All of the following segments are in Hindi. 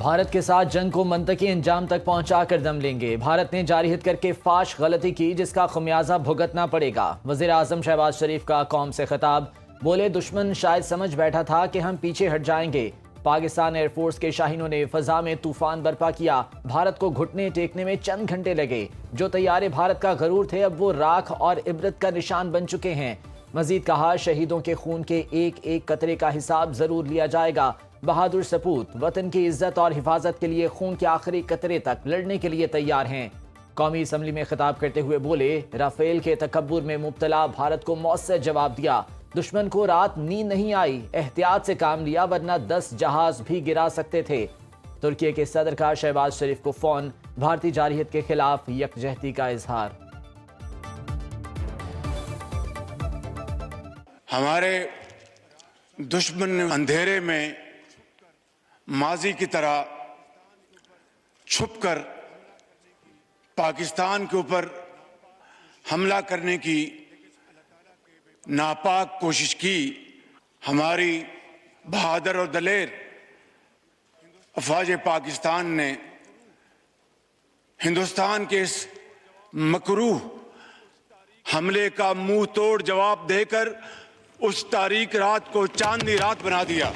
भारत के साथ जंग को मंतकी अंजाम तक पहुंचा कर दम लेंगे। भारत ने जारी हित करके फाश गलती की, जिसका खमियाजा भुगतना पड़ेगा। वजीर आजम शहबाज शरीफ का कौम से खिताब। बोले, दुश्मन शायद समझ बैठा था कि हम पीछे हट जाएंगे। पाकिस्तान एयरफोर्स के शाहीनों ने फजा में तूफान बर्पा किया। भारत को घुटने टेकने में चंद घंटे लगे। जो तैयारे भारत का गरूर थे, अब वो राख और इबरत का निशान बन चुके हैं। मजीद कहा, शहीदों के खून के एक एक कतरे का हिसाब जरूर लिया जाएगा। बहादुर सपूत वतन की इज्जत और हिफाजत के लिए खून के आखिरी कतरे तक लड़ने के लिए तैयार हैं। कौमी असम्बली में खिताब करते हुए बोले, राफेल के तकब्बुर में मुब्तला भारत को मौसर जवाब दिया। दुश्मन को रात नींद नहीं आई, एहतियात से काम लिया, वरना 10 जहाज भी गिरा सकते थे। तुर्की के सदर का शहबाज शरीफ को फोन। भारतीय जारहियत के खिलाफ यकजहती का इजहार। हमारे दुश्मन अंधेरे में माजी की तरह छुपकर पाकिस्तान के ऊपर हमला करने की नापाक कोशिश की। हमारी बहादुर और दलेर अफवाज पाकिस्तान ने हिंदुस्तान के इस मकरूह हमले का मुंह तोड़ जवाब देकर उस तारीक रात को चांदनी रात बना दिया।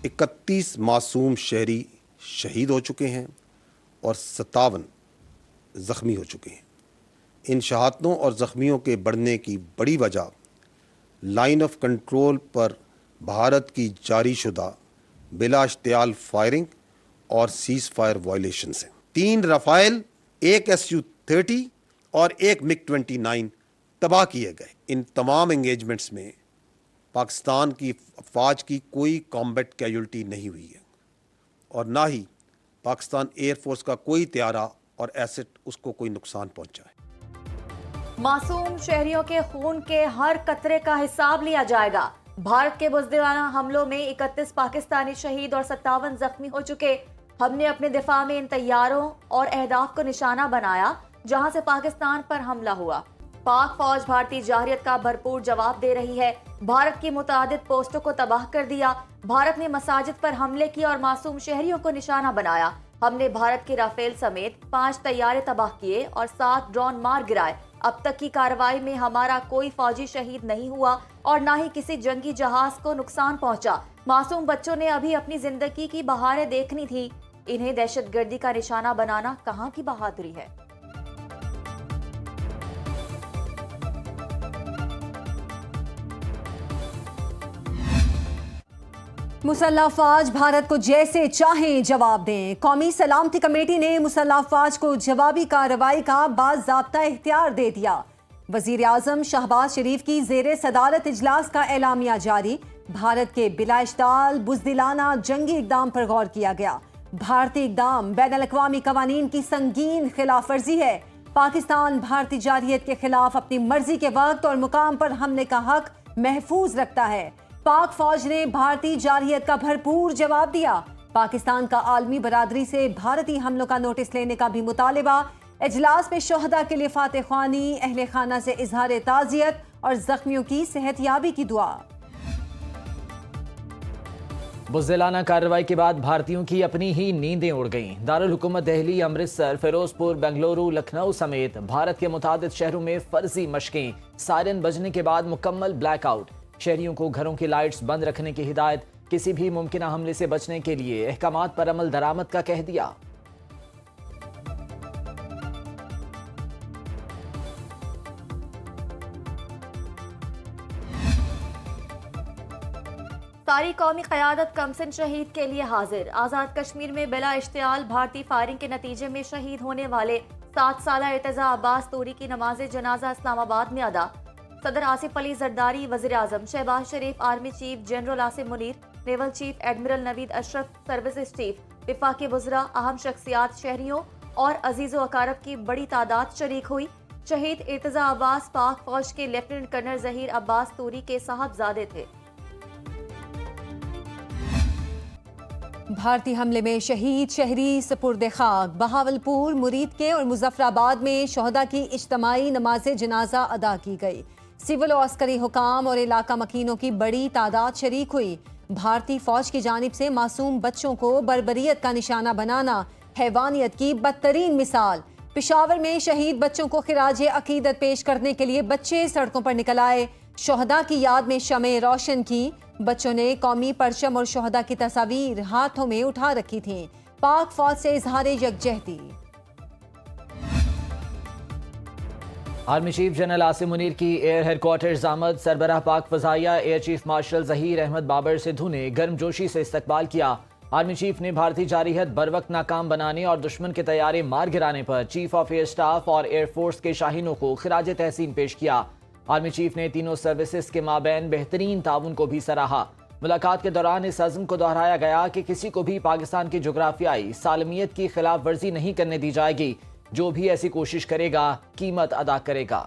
31 मासूम शहरी शहीद हो चुके हैं और 57 ज़ख्मी हो चुके हैं। इन शहादतों और ज़ख्मियों के बढ़ने की बड़ी वजह लाइन ऑफ कंट्रोल पर भारत की जारी शुदा बिला इश्तियाल फायरिंग और सीज़ फायर वायलेशंस हैं। 3 राफेल, 1 SU-30 और 1 MiG-29 तबाह किए गए। इन तमाम एंगेजमेंट्स में पाकिस्तान की अफवाज की कोई कॉम्बैट कैजुअल्टी नहीं हुई है और ना ही पाकिस्तान एयरफोर्स का कोई त्यारा और एसेट उसको कोई नुकसान पहुंचा है। मासूम शहरियों के खून के हर कतरे का हिसाब लिया जाएगा। भारत के बुज़दिलाना हमलों में 31 पाकिस्तानी शहीद और 57 जख्मी हो चुके। हमने अपने दिफा में इन तैयारों और अहदाफ को निशाना बनाया जहां से पाकिस्तान पर हमला हुआ। पाक फौज भारतीय जारहियत का भरपूर जवाब दे रही है। भारत की मुतादिद पोस्टों को तबाह कर दिया। भारत ने मसाजिद पर हमले किए और मासूम शहरियों को निशाना बनाया। हमने भारत के राफेल समेत 5 तैयारे तबाह किए और 7 ड्रोन मार गिराए। अब तक की कार्रवाई में हमारा कोई फौजी शहीद नहीं हुआ और न ही किसी जंगी जहाज को नुकसान पहुंचा। मासूम बच्चों ने अभी अपनी जिंदगी की बहारें देखनी थी। इन्हें दहशतगर्दी का निशाना बनाना कहाँ की बहादुरी है। मुसल्लह अफवाज भारत को जैसे चाहें जवाब दें। कौमी सलामती कमेटी ने मुसल्लह अफवाज को जवाबी कार्रवाई का बाज़ाब्ता इख्तियार दे दिया। वजीर आजम शहबाज शरीफ की ज़ेरे सदारत इजलास का एलामिया जारी। भारत के बिला इश्ताल बुज़दिलाना जंगी इक़दाम पर गौर किया गया। भारतीय इक़दाम बैनुल-अक़वामी क़वानीन की संगीन खिलाफ वर्जी है। पाकिस्तान भारतीय जारहियत के खिलाफ अपनी मर्जी के वक्त और मुकाम पर हमले का हक महफूज रखता है। पाक फौज ने भारतीय जारहियत का भरपूर जवाब दिया। पाकिस्तान का आलमी बरादरी से भारतीय हमलों का नोटिस लेने का भी मुतालिबा। इजलास में शोहदा के लिए फातह ख्वानी, अहले खाना से इजहार ताज़ियत और जख्मियों की सेहतयाबी की दुआ। बुज़दिलाना कार्रवाई के बाद भारतीयों की अपनी ही नींदें उड़ गईं। दारुल हुकूमत दिल्ली, अमृतसर, फिरोजपुर, बेंगलुरु, लखनऊ समेत भारत के मुतादिद शहरों में फर्जी मशकें। सायरन बजने के बाद मुकम्मल ब्लैकआउट। शहरियों को घरों की लाइट्स बंद रखने की हिदायत। किसी भी मुमकिन हमले से बचने के लिए अहकामात पर अमल दरामद का कह दिया। सारी कौमी क़यादत कमसिन शहीद के लिए हाजिर। आज़ाद कश्मीर में बिला इश्तियाल भारतीय फायरिंग के नतीजे में शहीद होने वाले 7 साला इर्तिज़ा अब्बास तूरी की नमाज जनाजा इस्लामाबाद में अदा। सदर आसिफ अली जरदारी, वज़ीर आज़म Shehbaz Sharif, army chief general Asim Munir, naval chief admiral Naveed Ashraf, services chief, विफाकी वज़रा, अहम शख्सियात, शहरियों और अजीज़ो अकारब की बड़ी तादाद शरीक हुई। शहीद इर्तिज़ा अब्बास पाक फौज के लेफ्टिनेंट कर्नल ज़हीर अब्बास तूरी के साहबजादे थे। भारतीय हमले में शहीद शहरी सपुर्द खाक। बहावलपुर, मुरीद के और मुजफ्फराबाद में शोहदा की इज्तमाई नमाज जनाजा अदा की गई। सिविल और अस्करी हुकाम और इलाका मकीनों की बड़ी तादाद शरीक हुई। भारतीय फौज की जानिब से मासूम बच्चों को बर्बरियत का निशाना बनाना हैवानियत की बदतरीन मिसाल। पेशावर में शहीद बच्चों को खिराजे अकीदत पेश करने के लिए बच्चे सड़कों पर निकल आए। शोहदा की याद में शमें रोशन की। बच्चों ने कौमी परचम और शोहदा की तस्वीर हाथों में उठा रखी थी। पाक फौज से इजहार यकजहती। Army chief general Asim Munir की एयर हेडक्वार्टर्स आमद। सरबराह पाक फजाइया air chief marshal Zaheer Ahmad Babar Sidhu ने गर्मजोशी से इस्तकबाल किया। आर्मी चीफ ने भारतीय जारहियत बरवक्त नाकाम बनाने और दुश्मन के तैयारे मार गिराने पर चीफ ऑफ एयर स्टाफ और एयरफोर्स के शाहीनों को खिराज तहसीन पेश किया। आर्मी चीफ ने तीनों सर्विसेज के माबैन बेहतरीन ताउन को भी सराहा। मुलाकात के दौरान इस अज़्म को दोहराया गया कि किसी को भी पाकिस्तान की जोग्राफियाई सालमियत की खिलाफ वर्जी नहीं करने दी जाएगी। जो भी ऐसी कोशिश करेगा कीमत अदा करेगा।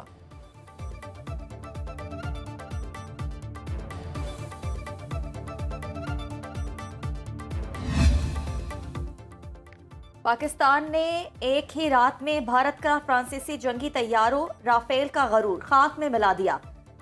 पाकिस्तान ने एक ही रात में भारत का फ्रांसीसी जंगी तैयारों राफेल का गरूर खाक में मिला दिया।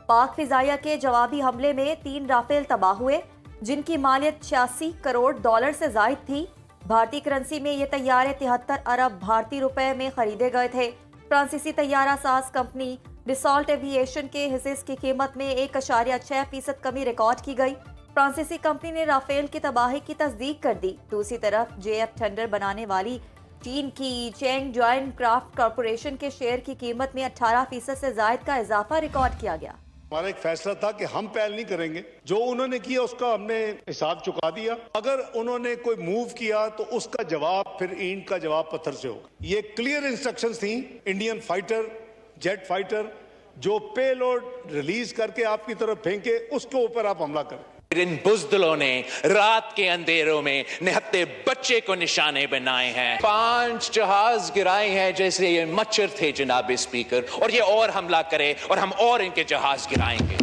पाक फिजाइया के जवाबी हमले में 3 राफेल तबाह हुए, जिनकी मालियत 86 करोड़ डॉलर से जायद थी। भारतीय करेंसी में ये तैयारे 73 अरब भारतीय रुपए में खरीदे गए थे। फ्रांसीसी तैयारा साज कंपनी डिसॉल्ट एविएशन के हिस्से की कीमत में 1.6% कमी रिकॉर्ड की गई। फ्रांसीसी कंपनी ने राफेल की तबाही की तस्दीक कर दी। दूसरी तरफ जेएफ थंडर बनाने वाली चीन की चेंग जॉइंट क्राफ्ट कॉरपोरेशन के शेयर की कीमत में 18% से जायद का इजाफा रिकॉर्ड किया गया। हमारा एक फैसला था कि हम पहल नहीं करेंगे, जो उन्होंने किया उसका हमने हिसाब चुका दिया। अगर उन्होंने कोई मूव किया तो उसका जवाब फिर ईंट का जवाब पत्थर से होगा। ये क्लियर इंस्ट्रक्शंस थी इंडियन फाइटर, जेट फाइटर, जो पेलोड रिलीज करके आपकी तरफ फेंके उसके ऊपर आप हमला करें। इन बुज़दिलों ने रात के अंधेरों में निहत्ते बच्चे को निशाने बनाए हैं। 5 जहाज गिराए हैं जैसे ये मच्छर थे जनाब स्पीकर, और ये और हमला करे और हम और इनके जहाज गिराएंगे।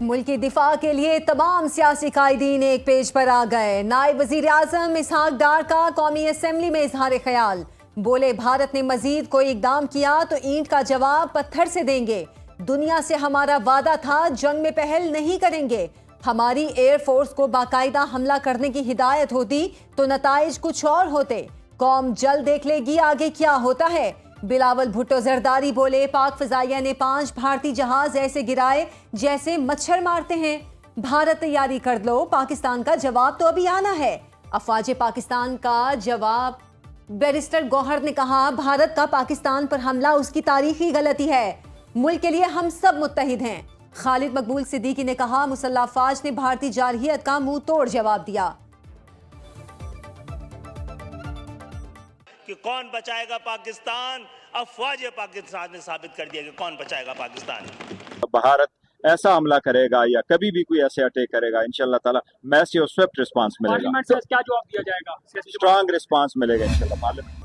मुल्क की दिफा के लिए तमाम सियासी कायदीन एक पेज पर आ गए। नायब वजीर आजम इसहाक डार का कौमी असेंबली में इजहार ख्याल। बोले, भारत ने मजीद कोई इकदाम किया तो ईंट का जवाब पत्थर से देंगे। दुनिया से हमारा वादा था जंग में पहल नहीं करेंगे। हमारी एयरफोर्स को बाकायदा हमला करने की हिदायत होती तो नताइज कुछ और होते। कौम जल्द देख लेगी आगे क्या होता है। बिलावल भुट्टो जरदारी बोले, पाक फजाइया ने 5 भारतीय जहाज ऐसे गिराए जैसे मच्छर मारते हैं। भारत तैयारी कर लो, पाकिस्तान का जवाब तो अभी आना है। अफवाज पाकिस्तान का जवाब। बैरिस्टर गौहर ने कहा, भारत का पाकिस्तान पर हमला उसकी तारीखी गलती है। मुल्क के लिए हम सब मुत्तहिद हैं। खालिद मकबूल सिद्दीकी ने कहा, मुसल्लह अफवाज ने भारतीय जारहियत का मुंह तोड़ जवाब दिया। कि कौन बचाएगा पाकिस्तान, अफवाज पाकिस्तान ने साबित कर दिया कि कौन बचाएगा पाकिस्तान। भारत ऐसा हमला करेगा या कभी भी कोई ऐसे अटैक करेगा, इंशाल्लाह ताला मैसिव और स्विफ्ट रिस्पांस मिलेगा। पार्लियामेंट से क्या जवाब दिया जाएगा? स्ट्रांग रिस्पांस मिलेगा इंशाल्लाह पार्लियामेंट।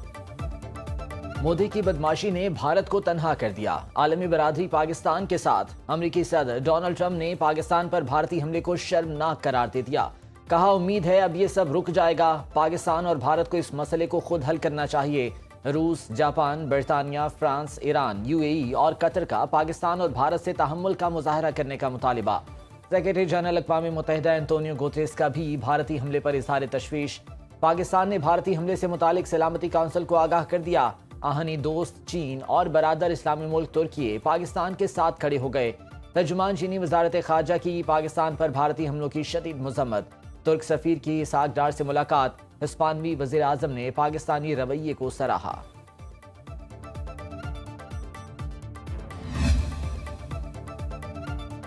मोदी की बदमाशी ने भारत को तन्हा कर दिया। आलमी बरादरी पाकिस्तान के साथ। अमरीकी सदर डोनाल्ड ट्रंप ने पाकिस्तान पर भारतीय हमले को शर्मनाक करार दे दिया। कहा, उम्मीद है अब ये सब रुक जाएगा। पाकिस्तान और भारत को इस मसले को खुद हल करना चाहिए। रूस, जापान, बरतानिया, फ्रांस, ईरान, यूएई और कतर का पाकिस्तान और भारत से तहम्मुल का मुजाहरा करने का मुतालिबा। सेक्रेटरी जनरल अक़वाम मुत्तहिदा एंटोनियो गुतेरेस का भी भारतीय हमले पर इजहार तशवीश। पाकिस्तान ने भारतीय हमले से मुतालिक सलामती काउंसिल को आगाह कर दिया। आहनी दोस्त चीन और बरादर इस्लामी मुल्क तुर्की पाकिस्तान के साथ खड़े हो गए। तर्जुमान चीनी वजारत खारजा की पाकिस्तान पर भारतीय हमलों की शदीद मजम्मत। तुर्क सफीर की इसहाक डार से मुलाकात। हिस्पानवी वजीर आजम ने पाकिस्तानी रवैये को सराहा।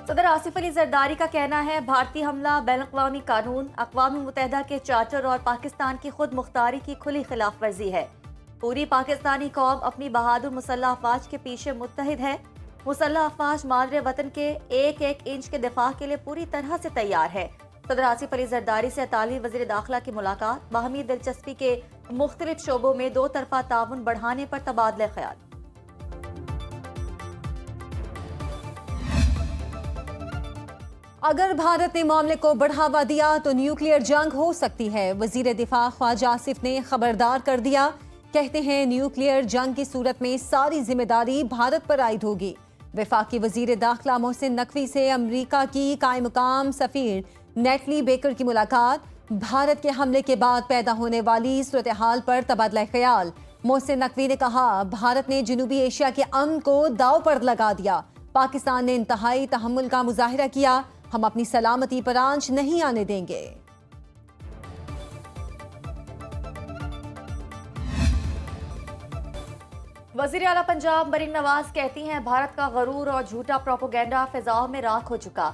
सदर आसिफ अली जरदारी का कहना है, भारतीय हमला बैनुल-अक़वामी कानून, अक़वाम मुत्तहिदा के चार्टर और पाकिस्तान की खुद मुख्तारी की खुली खिलाफ वर्जी है। पूरी पाकिस्तानी कौम अपनी बहादुर मुसल्लह अफवाज के पीछे मुत्तहिद है। मुसल्लह अफवाज मादरे वतन के एक एक इंच के दिफा के लिए पूरी तरह से तैयार है। सदर आसिफ अली जरदारी से इतालवी वज़ीर दाखिला की मुलाकात। बाहमी दिलचस्पी के मुख्तलिफ शोबों में 2 तरफा ताउन बढ़ाने पर तबादला ख्याल। अगर भारत ने मामले को बढ़ावा दिया तो न्यूक्लियर जंग हो सकती है। वजीर दिफा ख्वाजा आसिफ ने खबरदार कर दिया। कहते हैं, न्यूक्लियर जंग की सूरत में सारी जिम्मेदारी भारत पर आयद होगी। वफाकी वजीर दाखिला मोहसिन नकवी से अमरीका की कायम मुकाम सफीर नेटली बेकर की मुलाकात। भारत के हमले के बाद पैदा होने वाली सूरत हाल पर तबादला ख्याल। मोहसिन नकवी ने कहा, भारत ने जनूबी एशिया के अमन को दांव पर लगा दिया। पाकिस्तान ने इंतहाई तहम्मुल का मुजाहिरा किया। हम अपनी सलामती पर आंच नहीं आने देंगे। वजीर आला पंजाब मरीम नवाज कहती हैं, भारत का गरूर और झूठा प्रोपोगेंडा फिजाओं में राख हो चुका।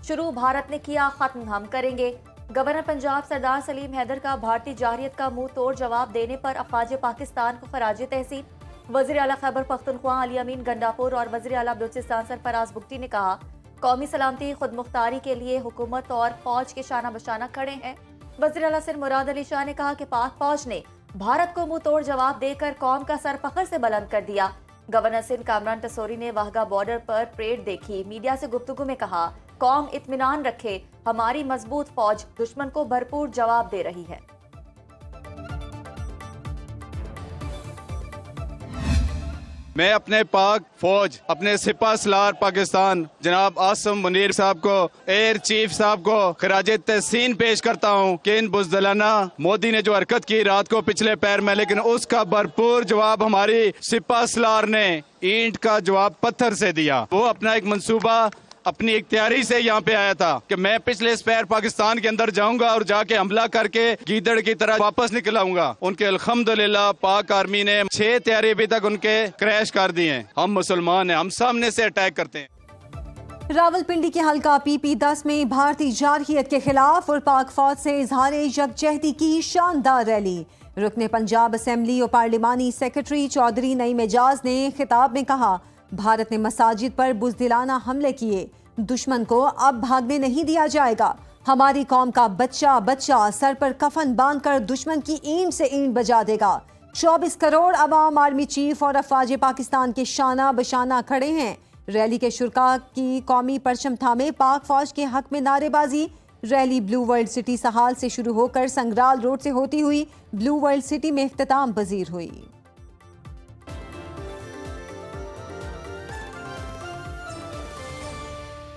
शुरू भारत ने किया, खत्म हम करेंगे। गवर्नर पंजाब सरदार सलीम हैदर का भारतीय जारहियत का मुंह तोड़ जवाब देने पर अफवाज पाकिस्तान को खराज तहसीन। वजीर आला खैबर पख्तूनख्वा अली अमीन गंडापुर और वजीर आला बलूचिस्तान सरफराज बुगटी ने कहा, कौमी सलामती खुद मुख्तारी के लिए हुकूमत और फौज के शाना बशाना खड़े हैं। वजीर आला सिर मुराद अली शाह ने कहा कि पाक फौज ने भारत को मुंह तोड़ जवाब देकर कौम का सर फखर से बुलंद कर दिया। गवर्नर सिंध कामरान टसोरी ने वाहगा बॉर्डर पर परेड देखी। मीडिया से गुफ्तगू में कहा, कौम इत्मीनान रखे, हमारी मजबूत फौज दुश्मन को भरपूर जवाब दे रही है। मैं अपने पाक फौज, अपने सिपा सलार पाकिस्तान जनाब आसम मुनीर साहब को, एयर चीफ साहब को खराज तहसीन पेश करता हूं कि इन बुज़दिलाना मोदी ने जो हरकत की रात को पिछले पैर में, लेकिन उसका भरपूर जवाब हमारी सिपा सलार ने ईंट का जवाब पत्थर से दिया। वो अपना एक मंसूबा अपनी इख्तियारी से यहाँ पे आया था कि मैं पिछले स्पैर पाकिस्तान के अंदर जाऊंगा और जाके हमला करके गीदड़ की तरह वापस निकल आऊंगा। उनके अल्हम्दुलिल्लाह पाक आर्मी ने 6 तैयारी अभी तक उनके क्रैश कर दिए हैं। हम मुसलमान हैं, हम सामने से अटैक करते हैं। रावलपिंडी के हल्का PP10 में भारतीय जारहियत के खिलाफ और पाक फौज से इजहार यकजहती की शानदार रैली। रुकने पंजाब असेंबली और पार्लिमानी सेक्रेटरी चौधरी नईम एजाज ने खिताब में कहा, भारत ने मसाजिद पर बुज़दिलाना हमले किए, दुश्मन को अब भागने नहीं दिया जाएगा। हमारी कौम का बच्चा बच्चा सर पर कफन बांधकर दुश्मन की ईंट से ईंट बजा देगा। 24 करोड़ अवाम आर्मी चीफ और अफवाज पाकिस्तान के शाना बशाना खड़े हैं। रैली के शुरका की कौमी परचम थामे पाक फौज के हक में नारेबाजी। Rally blue world city Sahal से शुरू होकर संग्राल रोड से होती हुई ब्लू वर्ल्ड सिटी में इख्तिताम पजीर हुई।